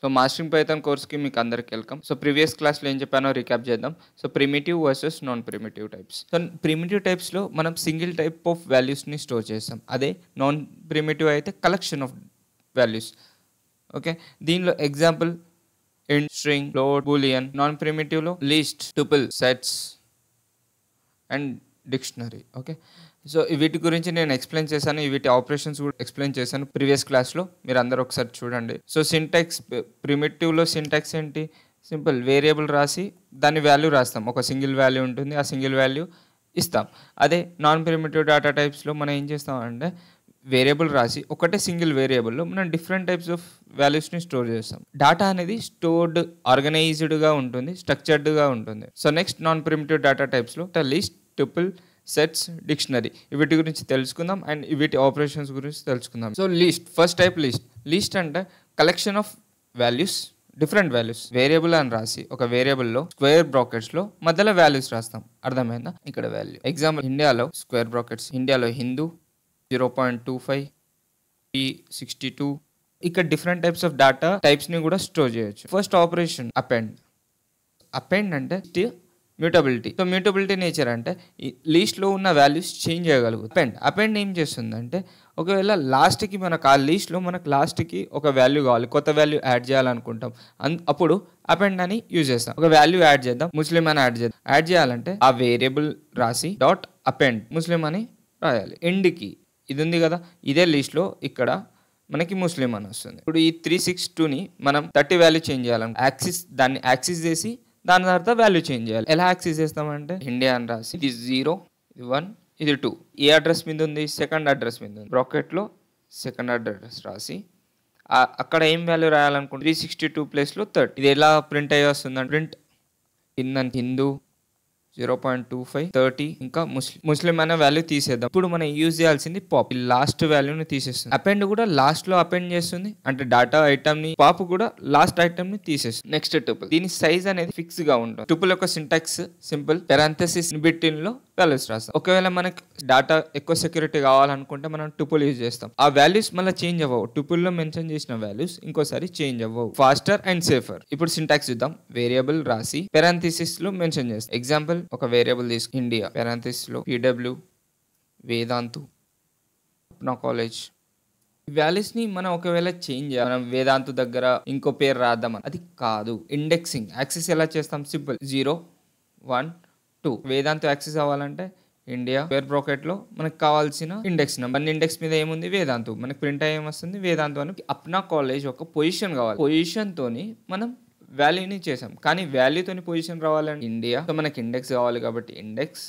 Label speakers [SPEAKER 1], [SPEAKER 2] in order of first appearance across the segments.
[SPEAKER 1] So mastering Python కోర్స్కి మీకు అందరికి welcome. So previous క్లాస్లో ఏం చెప్పానో రీక్యాప్ చేద్దాం. So primitive versus non primitive types. So primitive టైప్స్లో మనం సింగిల్ టైప్ ఆఫ్ వాల్యూస్ని స్టోర్ చేస్తాం. అదే నాన్ ప్రిమిటివ్ అయితే కలెక్షన్ ఆఫ్ వాల్యూస్. ఓకే, దీనిలో example int, string, float, boolean. Non ప్రిమిటివ్లో list, tuple, sets and dictionary. Okay, so వీటి గురించి నేను ఎక్స్ప్లెయిన్ చేశాను, వీటి ఆపరేషన్స్ కూడా ఎక్స్ప్లెయిన్ చేశాను ప్రీవియస్ క్లాస్లో. మీరు అందరూ ఒకసారి చూడండి. సో సింటాక్స్, ప్రిమిటివ్లో సింటాక్స్ ఏంటి? సింపుల్, వేరియబుల్ రాసి దాని వాల్యూ రాస్తాం. ఒక సింగిల్ వాల్యూ ఉంటుంది, ఆ సింగిల్ వాల్యూ ఇస్తాం. అదే నాన్ ప్రిమిటివ్ డేటా టైప్స్లో మనం ఏం చేస్తామంటే వేరియబుల్ రాసి ఒకటే సింగిల్ వేరియబుల్లో మనం డిఫరెంట్ టైప్స్ ఆఫ్ వాల్యూస్ని స్టోర్ చేస్తాం. డేటా అనేది స్టోర్డ్, ఆర్గనైజ్డ్గా ఉంటుంది, స్ట్రక్చర్డ్గా ఉంటుంది. So next non primitive data టైప్స్లో లిస్ట్, టుపుల్, సెట్స్, డిక్షనరీ. వీటి గురించి తెలుసుకుందాం అండ్ వీటి ఆపరేషన్స్ గురించి తెలుసుకుందాం. So list, first type list. List అంటే collection of values, different values. Variable అని రాసి ఒక వేరియబుల్లో స్క్వేర్ బ్రాకెట్స్లో మధ్యలో వాల్యూస్ రాస్తాం. అర్థమైందా? ఇక్కడ వాల్యూ ఎగ్జాంపుల్ ఇండియాలో స్క్వేర్ బ్రాకెట్స్, ఇండియాలో హిందూ 0.25, P62. ఇక్కడ డిఫరెంట్ టైప్స్ ఆఫ్ డేటా టైప్స్ని కూడా స్టోర్ చేయొచ్చు. First operation append. అపెండ్ అంటే మ్యూటబిలిటీ. సో మ్యూటబిలిటీ నేచర్ అంటే లీస్ట్లో ఉన్న వాల్యూస్ చేంజ్ చేయగలుగుతుంది. అపెండ్ ఏం చేస్తుందంటే ఒకవేళ లాస్ట్కి మనకు ఆ లీస్ట్లో మనకు లాస్ట్కి ఒక వాల్యూ కావాలి, కొత్త వాల్యూ యాడ్ చేయాలనుకుంటాం, అప్పుడు అపెండ్ అని యూజ్ చేస్తాం. ఒక వాల్యూ యాడ్ చేద్దాం, ముస్లిం అని యాడ్ చేద్దాం. యాడ్ చేయాలంటే ఆ వేరియబుల్ రాసి డాట్ అపెండ్ ముస్లిం అని రాయాలి. ఎండ్కి ఇది ఉంది కదా, ఇదే లీస్ట్లో ఇక్కడ మనకి ముస్లిం అని వస్తుంది. ఇప్పుడు ఈ 362ని మనం 30 వాల్యూ చేంజ్ చేయాలని దాన్ని యాక్సిస్ చేసి దాని తర్వాత వాల్యూ చేంజ్ చేయాలి. ఎలా యాక్సెస్ చేస్తామంటే ఇండియా అని రాసి ఇది 0, ఇది 1, ఇది 2. ఏ అడ్రస్ మీద ఉంది? సెకండ్ అడ్రస్ మీద ఉంది. బ్రాకెట్లో సెకండ్ అడ్రస్ రాసి అక్కడ ఏం వాల్యూ రాయాలనుకుంటే 362 ప్లేస్లో 30. ఇది ఎలా ప్రింట్ అయ్యి వస్తుందంటే ప్రింట్ హిందూ 0.25, 30 ఇంకా ముస్లిం అనే వాల్యూ తీసేద్దాం. ఇప్పుడు మనం యూజ్ చేయాల్సింది పాప్. లాస్ట్ వాల్యూని తీసేస్తుంది. అపెండ్ కూడా లాస్ట్ లో అపెండ్ చేస్తుంది, అంటే డేటా ఐటమ్ ని. పాప్ కూడా లాస్ట్ ఐటమ్ ని తీసేస్తుంది. Next tuple. దీని సైజ్ అనేది ఫిక్స్ గా ఉంటుంది. టుపుల్ యొక్క సింటాక్స్ సింపుల్, పెరాంథసిస్ బిట్వీన్ లో వాల్యూస్ రాస్తాం. ఒకవేళ మనకి డేటా ఎక్కువ సెక్యూరిటీ కావాలనుకుంటే మనం టుపుల్ యూజ్ చేస్తాం. ఆ వాల్యూస్ మళ్ళీ చేంజ్ అవ్వవు. టుపుల్ లో మెన్షన్ చేసిన వాల్యూస్ ఇంకోసారి చేంజ్ అవ్వవు. Faster and safer. ఇప్పుడు సింటాక్స్ చూద్దాం. వేరియబుల్ రాసి పెరాంథసిస్ లో మెన్షన్ చేస్తాం. ఎగ్జాంపుల్ ఒక వేరియబుల్ తీసుకు ఇండియా, పెరాంథసిస్ లో PW, వేదాంతు, అప్నా కాలేజ్. ఈ వాల్యూస్ ని మనం ఒకవేళ చేంజ్ చేయాలి, మనం వేదాంతు దగ్గర ఇంకో పేరు రాద్దాం, అది కాదు. ఇండెక్సింగ్ యాక్సెస్ ఎలా చేస్తాం? సింపుల్ 0, 1, 2. వేదాంతు యాక్సెస్ అవ్వాలంటే ఇండియా స్క్వేర్ బ్రాకెట్ లో మనకు కావాల్సిన ఇండెక్స్ నెంబర్. ఇండెక్స్ మీద ఏముంది? వేదాంతు. మనకి ప్రింట్ అయ్యి ఏమొస్తుంది? వేదాంతు అని. అప్నా కాలేజ్ ఒక పొజిషన్ కావాలి, పొజిషన్ తోని మనం వాల్యూని చేసాం. కానీ వాల్యూతోని పొజిషన్ రావాలంటే ఇండియా, సో మనకి ఇండెక్స్ కావాలి కాబట్టి ఇండెక్స్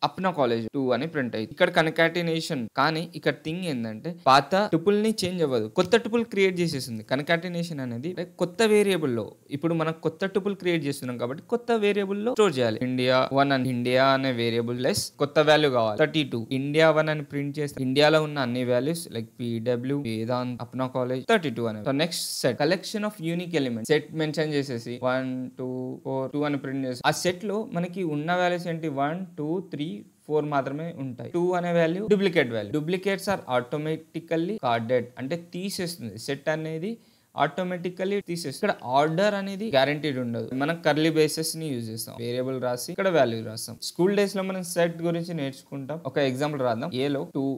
[SPEAKER 1] అప్నా కాలేజ్ 2 అని ప్రింట్ అయ్యింది. ఇక్కడ కన్కాటినేషన్. కానీ ఇక్కడ థింగ్ ఏంటంటే పాత టుపుల్ ని చేంజ్ అవ్వదు, కొత్త టుపుల్ క్రియేట్ చేసేస్తుంది. కన్కాటినేషన్ అనేది కొత్త వేరియబుల్లో, ఇప్పుడు మనం కొత్త టుపుల్ క్రియేట్ చేస్తున్నాం కాబట్టి కొత్త వేరియబుల్లో స్టోర్ చేయాలి. ఇండియా 1 అని, ఇండియా అనే వేరియబుల్ లెస్ కొత్త వాల్యూ కావాలి 32. ఇండియా 1 అని ప్రింట్ చేస్తే ఇండియాలో ఉన్న అన్ని values like PW, Vedant, Apna College 32 అని. So next set, collection of unique element. Set mention చేసేసి 1, 2, 4, 2 అని ప్రింట్ చేసి ఆ సెట్ లో మనకి ఉన్న వాల్యూస్ ఏంటి? 1, 2, 3, 4 మాత్రమే ఉంటాయి. 2 అనే value duplicate value. Duplicates are automatically carded, అంటే తీసేస్తుంది. సెట్ అనేది ఆటోమేటికల్లీ తీసేస్తుంది. ఇక్కడ ఆర్డర్ అనేది గ్యారంటీడ్ ఉండదు. మనం కర్లీ బేసెస్ ని యూజ్ చేస్తాం. వేరియబుల్ రాసి ఇక్కడ వాల్యూ రాస్తాం. స్కూల్ డేస్ లో మనం సెట్ గురించి నేర్చుకుంటాం. ఒక ఎగ్జాంపుల్ రాద్దాం. ఏలో 2,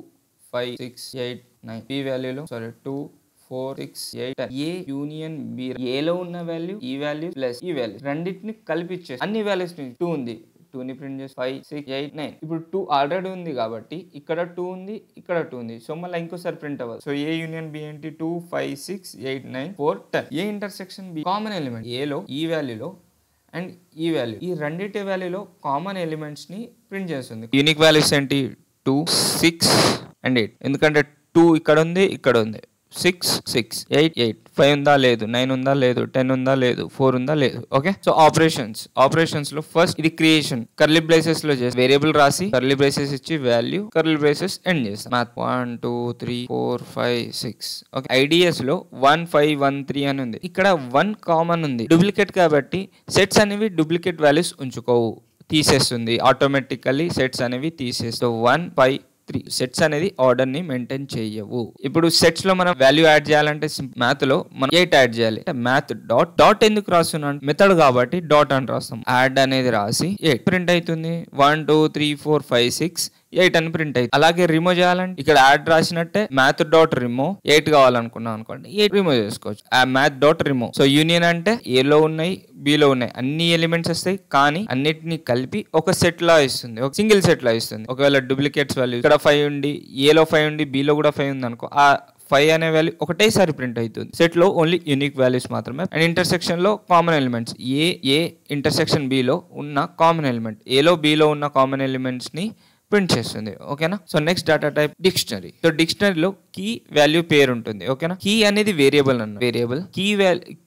[SPEAKER 1] 5, 6, 8, 9. బి వాల్యూలో 2, 4, 6, 8, 10. A union B. ఏలో ఉన్న వాల్యూ ఈ వాల్యూ ప్లస్ ఈ వాల్యూ రెండింటిని కలిపిచ్చేసి అన్ని వాల్యూస్ 2 ఉంది, 2ని ప్రింట్ చేసి 5, 6, 8, 9. ఇప్పుడు 2 ఆల్రెడీ ఉంది కాబట్టి ఇక్కడ 2 ఉంది, ఇక్కడ 2 ఉంది. సో మళ్ళీ ఇంకోసారి ప్రింట్ అవ్వదు. సో ఏ యూనియన్ బి ఏంటి? 2, 5, 6, 8, 9, 4, 10. A intersection B. Common element ఏలో ఈ వాల్యూలో అండ్ ఈ వాల్యూ, ఈ రెండింటి వాల్యూలో కామన్ ఎలిమెంట్స్ ని ప్రింట్ చేస్తుంది. యూనిక్ వాల్యూస్ ఏంటి? 2, 6 అండ్ 8. ఎందుకంటే 2 ఇక్కడ ఉంది, ఇక్కడ ఉంది. 6, 6, 8, 8. 5 ఉందా? లేదు. 9 ఉందా? లేదు. 10 ఉందా? లేదు. 4 ఉందా? లేదు. ఓకే, సో ఆపరేషన్స్ లో ఫస్ట్ ఇది క్రియేషన్. కర్లీ బ్రేసెస్ లో చేసి వేరియబుల్ రాసి కర్లీ బ్రేసెస్ ఇచ్చి వాల్యూ కర్లీ బ్రేసెస్ ఎండ్ చేస్తాం. మ్యాథ్ 1, 2, 3, 4, 5, 6. ఓకే, ఐడిఎస్ లో 1, 5, 1, 3 అని ఉంది. ఇక్కడ 1 కామన్ ఉంది, డూప్లికేట్ కాబట్టి సెట్స్ అనేవి డూప్లికేట్ వాల్యూస్ ఉంచుకోవు, తీసేస్తుంది ఆటోమేటికల్లీ. సెట్స్ అనేవి తీసేస్తుంది. 1, 5 3 సెట్స్ అనేది ఆర్డర్ ని మెయింటైన్ చేయవు. ఇప్పుడు సెట్స్ లో మనం వాల్యూ యాడ్ చేయాలంటే మ్యాథ్ లో మనం 8 యాడ్ చేయాలి. మ్యాథ్ డాట్ ఎందుకు రాస్తున్నాం, మెథడ్ కాబట్టి డాట్ అని రాస్తాం. యాడ్ అనేది రాసి 8 ప్రింట్ అవుతుంది. 1 2 3 4 5 6 8 అని ప్రింట్ అవుతుంది. అలాగే రిమూవ్ చేయాలంటే ఇక్కడ యాడ్ రాసినట్టే మ్యాథ్ డాట్ రిమూవ్ 8 కావాలనుకున్నాం అనుకోండి 8 రిమూవ్ చేసుకోవచ్చు. ఆ math dot remove. So union అంటే ఏలో ఉన్నాయి బిలో ఉన్నాయి అన్ని ఎలిమెంట్స్ వస్తాయి, కానీ అన్నిటిని కలిపి ఒక సెట్ లా ఇస్తుంది, ఒక సింగిల్ సెట్ లా ఇస్తుంది. ఒకవేళ డూప్లికేట్స్ వాల్యూ ఇక్కడ 5 ఉండి ఏలో 5 ఉండి బిలో కూడా 5 ఉంది అనుకో, ఆ 5 అనే వాల్యూ ఒకటేసారి ప్రింట్ అవుతుంది. సెట్ లో ఓన్లీ యూనిక్ వాల్యూస్ మాత్రమే. అండ్ ఇంటర్సెక్షన్ లో common elements A intersection B లో ఉన్న కామన్ ఎలిమెంట్ ఏలో బిలో ఉన్న కామన్ ఎలిమెంట్స్ ని ప్రింట్ చేస్తుంది. ఓకేనా. So next data type dictionary. So డిక్షనరీలో కీ వాల్యూ పేరు ఉంటుంది. ఓకేనా. కీ అనేది వేరియబుల్ వేరియబుల్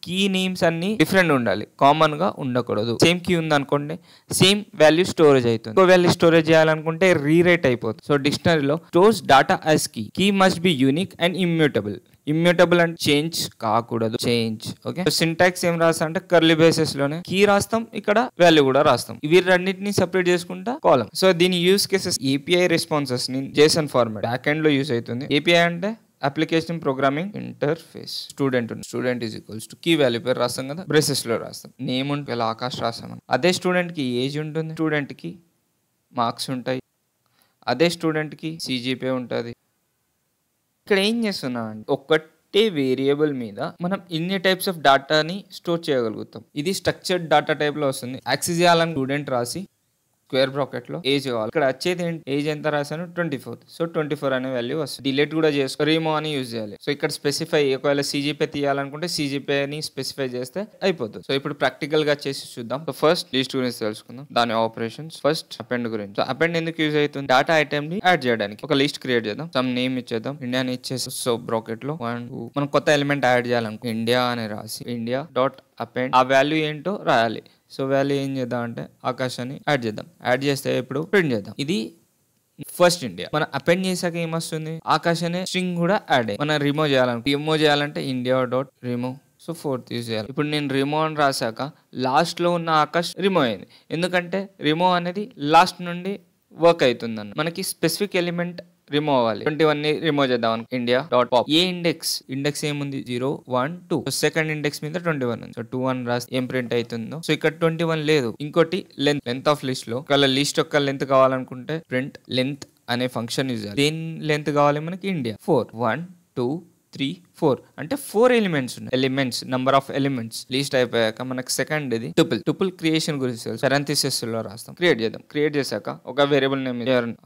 [SPEAKER 1] కీ నేమ్స్ అన్ని డిఫరెంట్ ఉండాలి, కామన్ గా ఉండకూడదు. సేమ్ కీ ఉంది అనుకోండి సేమ్ వాల్యూ స్టోరేజ్ అవుతుంది. ఇంకో వాల్యూ స్టోరేజ్ చేయాలనుకుంటే రీరైట్ అయిపోతుంది. సో డిక్షనరీలో stores data as key must be unique and immutable. Immutable అంటే చేంజ్ కాకూడదు, చేంజ్. ఓకే. సింటాక్స్ ఏం రాస్తా అంటే కర్లీ బేసెస్ లోనే కీ రాస్తాం, ఇక్కడ వాల్యూ కూడా రాస్తాం. ఇవి రెండింటిని సెపరేట్ చేసుకుంటా కాలం. సో దీని యూస్ కేసెస్ ఏపీఐ రెస్పాన్సెస్ ని జేసన్ ఫార్మాట్ బ్యాక్ ఎండ్ లో యూస్ అవుతుంది. ఏపీఐ అంటే application programming interface. Student is equals to key value పేరు రాస్తాం కదా, బ్రేసెస్ లో రాస్తాం. నేమ్ ఉంటుంది, ఇలా ఆకాష్ రాస్తాం. అదే స్టూడెంట్ కి ఏజ్ ఉంటుంది, స్టూడెంట్ కి మార్క్స్ ఉంటాయి, అదే స్టూడెంట్ కి సిజిపిఏ ఉంటుంది. ఇక్కడ ఏం చేస్తున్నా అంటే ఒక్కటే వేరియబుల్ మీద మనం ఇన్ని టైప్స్ ఆఫ్ డాటాని స్టోర్ చేయగలుగుతాం. ఇది స్ట్రక్చర్డ్ డాటా టైప్ లో వస్తుంది. యాక్సెస్ చేయాలని స్టూడెంట్ రాసి స్క్వేర్ బ్రాకెట్ లో ఏజ్ కావాలి. ఇక్కడ వచ్చేది ఏజ్ ఎంత రాశాను 24. సో 24 అనే వాల్యూ వస్తుంది. డిలీట్ కూడా చేసుకో, రిమూవ్ అని యూజ్ చేయాలి. సో ఇక్కడ స్పెసిఫై ఒకవేళ సిజిపే తీయాలనుకుంటే సిజిపే అని స్పెసిఫై చేస్తే అయిపోతుంది. సో ఇప్పుడు ప్రాక్టికల్ గా చేసి చూద్దాం. సో ఫస్ట్ లిస్ట్ గురించి తెలుసుకుందాం, దాని ఆపరేషన్స్. ఫస్ట్ అపెండ్ గురించి. సో అపెండ్ ఎందుకు యూజ్ అవుతుంది, డేటా ఐటమ్ ని యాడ్ చేయడానికి. ఒక లిస్ట్ క్రియేట్ చేద్దాం, సమ్ నేమ్ ఇచ్చేద్దాం, ఇండియా అని ఇచ్చేసి సో బ్రాకెట్ లో 1 2 మనం కొత్త ఎలిమెంట్ యాడ్ చేయాలనుకో ఇండియా అని రాసి ఇండియా డాట్ అపెండ్ ఆ వాల్యూ ఏంటో రాయాలి. సో వాల్యూ ఏం చేద్దాం అంటే ఆకాశాన్ని యాడ్ చేద్దాం. యాడ్ చేస్తే ఇప్పుడు ప్రింట్ చేద్దాం. ఇది ఫస్ట్ ఇండియా. మనం అపెండ్ చేసాక ఏమొస్తుంది, ఆకాశాన్ని స్ట్రింగ్ కూడా యాడ్ అయ్యి మనం రిమూవ్ చేయాలంటే India dot remove. So 4th use చేయాలి. ఇప్పుడు నేను రిమూవ్ అని రాశాక లాస్ట్ లో ఉన్న ఆకాష్ రిమూవ్ అయింది, ఎందుకంటే రిమూవ్ అనేది లాస్ట్ నుండి వర్క్ అవుతుంది అన్న. మనకి స్పెసిఫిక్ ఎలిమెంట్ రిమూవ్ అవ్వాలి. 21 ని రిమూవ్ చేద్దాం. ఇండియా డాట్ పాప్ ఏ ఇండెక్స్ ఏముంది 0 1 2. సో సెకండ్ ఇండెక్స్ మీద 21 ఉంది. సో 21 రాసి ఏం ప్రింట్ అవుతుందో, సో ఇక్కడ 21 లేదు. ఇంకోటి లెంత్ ఆఫ్ లిస్ట్ లో ఒకవేళ లిస్ట్ యొక్క లెంత్ కావాలనుకుంటే ప్రింట్ లెంత్ అనే ఫంక్షన్ యూజ్ చేయాలి. దేని లెంత్ కావాలి మనకి ఇండియా 4 1 2 3 4 అంటే 4 elements number of elements. List అయిపోయాక మనకి సెకండ్ ఇది టుపుల్ క్రియేషన్ గురించి పెరంథసిస్ లో రాస్తాం. క్రియేట్ చేశాక ఒక వేరియబుల్ నేమ్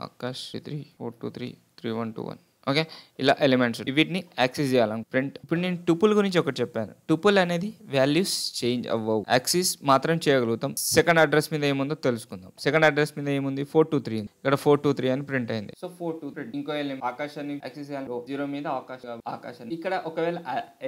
[SPEAKER 1] ఆకాష్ 3 4 2 3 3 1 2 1. ఓకే. ఇలా ఎలిమెంట్స్ వీటిని యాక్సెస్ చేయాలని ప్రింట్. ఇప్పుడు నేను టుపుల్ గురించి ఒకటి చెప్పాను. టుపుల్ అనేది వాల్యూస్ చేంజ్ అవ్వవు, యాక్సెస్ మాత్రం చేయగలుగుతాం. సెకండ్ అడ్రస్ మీద ఏముందో తెలుసుకుందాం. సెకండ్ అడ్రస్ మీద ఏముంది 423 ఇక్కడ 423 అని ప్రింట్ అయింది. సో 423 ఇంకో ఎలిమెంట్ ఆకాశాన్ని యాక్సెస్ చేయాలి 0 మీద ఆకాశాన్ని. ఇక్కడ ఒకవేళ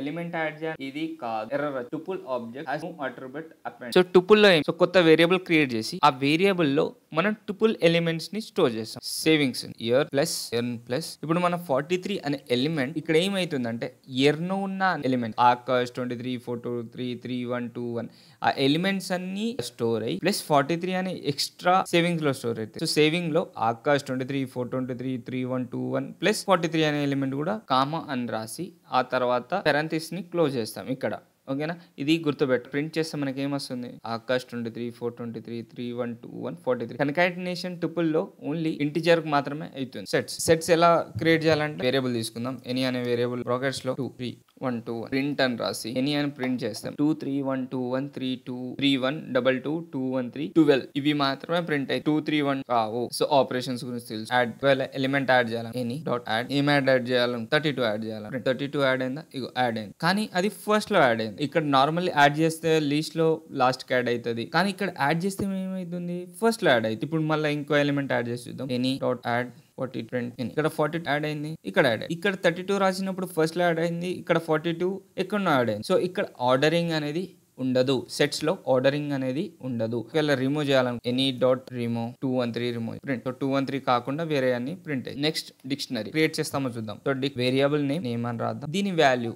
[SPEAKER 1] ఎలిమెంట్ యాడ్ చేయాలి, ఇది కాదు error. Tuple object attribute append. So tuple లో సో కొత్త వేరియబుల్ క్రియేట్ చేసి ఆ వేరియబుల్ లో మనం టుపుల్ ఎలిమెంట్స్ ని స్టోర్ చేస్తాం. సేవింగ్స్ ఇయర్ ప్లస్ ఇప్పుడు మనం 43 అనే ఎలిమెంట్ ఇక్కడ ఏమైతుందంటే ఇయర్ లో ఉన్న ఎలిమెంట్ ఆకాష్ 23 423 3 1 2 1 ఆ ఎలిమెంట్స్ అన్ని స్టోర్ అయ్యి ప్లస్ 43 అనే ఎక్స్ట్రా సేవింగ్స్ లో స్టోర్ అయితే. సో సేవింగ్ లో ఆకాష్ 23 423 3 1 2 1 ప్లస్ 43 అనే ఎలిమెంట్ కూడా కామా అని రాసి ఆ తర్వాత పెరంథసిస్ ని క్లోజ్ చేస్తాం ఇక్కడ. ఓకేనా. ఇది గుర్తుపెట్టు. ప్రింట్ చేస్తే మనకి ఏమొస్తుంది ఆకాష్ 23 423 3 1 2 1 43. కన్కాటినేషన్ టుపుల్ లో ఓన్లీ ఇంటిజర్ కు మాత్రమే అవుతుంది. సెట్స్ ఎలా క్రియేట్ చేయాలంటే వేరియబుల్ తీసుకుందాం. ఎనీ అనే వేరియబుల్ బ్రాకెట్స్ లో 2 3 1 2 1 ప్రింట్ అని రాసి ఎనీ అని ప్రింట్ చేస్తాం. 2 3 1 2 1 3 2 3 1 2 2 2 1 3 12 ఇవి మాత్రమే ప్రింట్ అయ్యి 2 3 1 కావు. సో ఆపరేషన్స్ గురించి తెలుసు. యాడ్ ఎలిమెంట్ యాడ్ చేయాలి ఎనీ డాట్ యాడ్ ఏం యాడ్ చేయాలి 32 యాడ్ చేయాలి. 32 యాడ్ అయిందా, ఇగో యాడ్ అయింది. కానీ అది ఫస్ట్ లో యాడ్ అయింది. ఇక్కడ నార్మల్లీ యాడ్ చేస్తే లీస్ట్ లో లాస్ట్ కి యాడ్ అవుతుంది, కానీ ఇక్కడ యాడ్ చేస్తే ఏమైతుంది ఫస్ట్ లో యాడ్ అవుతుంది. ఇప్పుడు మళ్ళీ ఇంకో ఎలిమెంట్ యాడ్ చేసి చూద్దాం. ఎనీ డాట్ యాడ్ 40 ఇక్కడ 40 యాడ్ అయింది, ఇక్కడ యాడ్ అయింది. ఇక్కడ 32 రాసినప్పుడు ఫస్ట్ లో యాడ్ అయింది, ఇక్కడ 42 ఎక్కడో యాడ్ అయింది. సో ఇక్కడ ఆర్డరింగ్ అనేది ఉండదు. సెట్స్ లో ఆర్డరింగ్ అనేది ఉండదు. ఒకవేళ రిమూవ్ చేయాలను any dot remove 213 remove print. So 213 కాకుండా వేరే అన్ని ప్రింట్ అయ్యి. నెక్స్ట్ డిక్షనరీ క్రియేట్ చేస్తామో చూద్దాం. సో వేరియబుల్ నేమ్ అని రాద్దాం. దీని వాల్యూ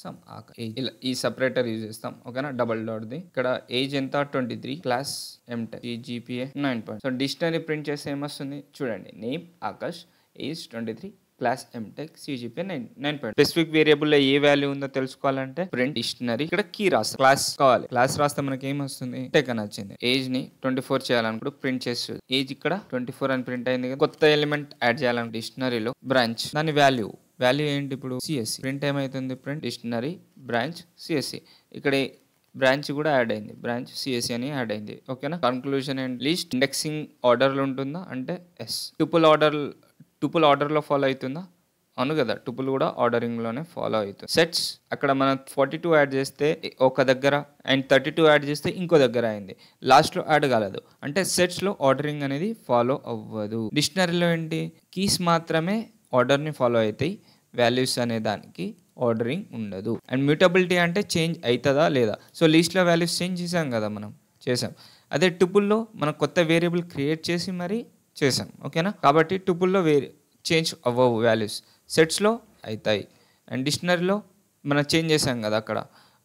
[SPEAKER 1] ఇలా ఈ సపరేటర్ యూజ్ చేస్తాం. ఓకేనా. డబల్ డాట్ ది ఇక్కడ ఏజ్ ఎంత 23 class MTech GPA 9. So dictionary print చేస్తే ఏమొస్తుంది చూడండి. Name Akash age 23, class MTech, CGPA 9. Specific variable లో ఏ వాల్యూ ఉందో తెలుసుకోవాలంటే ప్రింట్ డిక్షనరీ, ఇక్కడ కీ రాస్తాం. క్లాస్ కావాలి, క్లాస్ రాస్తే మనకి ఏం వస్తుంది, టెక్ అని వచ్చింది. ఏజ్ ని 24 చేయాలనుకుంటూ ప్రింట్ చేసి ఏజ్ ఇక్కడ 24 అని ప్రింట్ అయింది కదా. కొత్త ఎలిమెంట్ యాడ్ చేయాలని డిక్షనరీలో బ్రాంచ్, దాని వాల్యూ ఏంటి ఇప్పుడు CSC. ప్రింట్ ఏమైతుంది, ప్రింట్ డిక్షనరీ బ్రాంచ్ CSC. ఇక్కడ బ్రాంచ్ కూడా యాడ్ అయింది, బ్రాంచ్ CSC అని యాడ్ అయింది. ఓకేనా. కన్క్లూజన్ అండ్ లిస్ట్ ఇండెక్సింగ్ ఆర్డర్లో ఉంటుందా అంటే ఎస్. టుపుల్ ఆర్డర్లో ఫాలో అవుతుందా, అవును కదా. టుపుల్ కూడా ఆర్డరింగ్లోనే ఫాలో అవుతుంది. సెట్స్ అక్కడ మనం 42 యాడ్ చేస్తే ఒక దగ్గర అండ్ 32 యాడ్ చేస్తే ఇంకో దగ్గర అయింది, లాస్ట్లో యాడ్ కాలేదు అంటే సెట్స్లో ఆర్డరింగ్ అనేది ఫాలో అవ్వదు. డిక్షనరీలో ఏంటి, కీస్ మాత్రమే ఆర్డర్ని ఫాలో అవుతాయి, వాల్యూస్ అనే దానికి ఆర్డరింగ్ ఉండదు. అండ్ మ్యూటబిలిటీ అంటే చేంజ్ అవుతుందా లేదా. సో లీస్ట్లో వాల్యూస్ చేంజ్ చేసాం కదా, మనం చేసాం. అదే టుపుల్లో మనం కొత్త వేరియబుల్ క్రియేట్ చేసి మరీ చేసాం. ఓకేనా. కాబట్టి టుపుల్లో చేంజ్ అవ్వవు వాల్యూస్, సెట్స్లో అవుతాయి. అండ్ డిక్షనరీలో మనం చేంజ్ చేసాం కదా అక్కడ.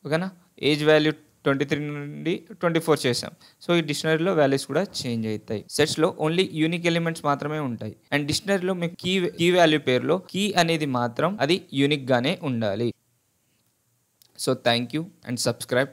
[SPEAKER 1] ఓకేనా. ఏజ్ వాల్యూ 23 నుండి 24 చేసాం. సో ఈ డిక్షనరీలో వాల్యూస్ కూడా చేంజ్ అవుతాయి. సెట్స్లో ఓన్లీ యూనిక్ ఎలిమెంట్స్ మాత్రమే ఉంటాయి. అండ్ డిక్షనరీలో మీకు కీ వాల్యూ పేరులో కీ అనేది మాత్రం అది యూనిక్గానే ఉండాలి. So thank you and subscribe.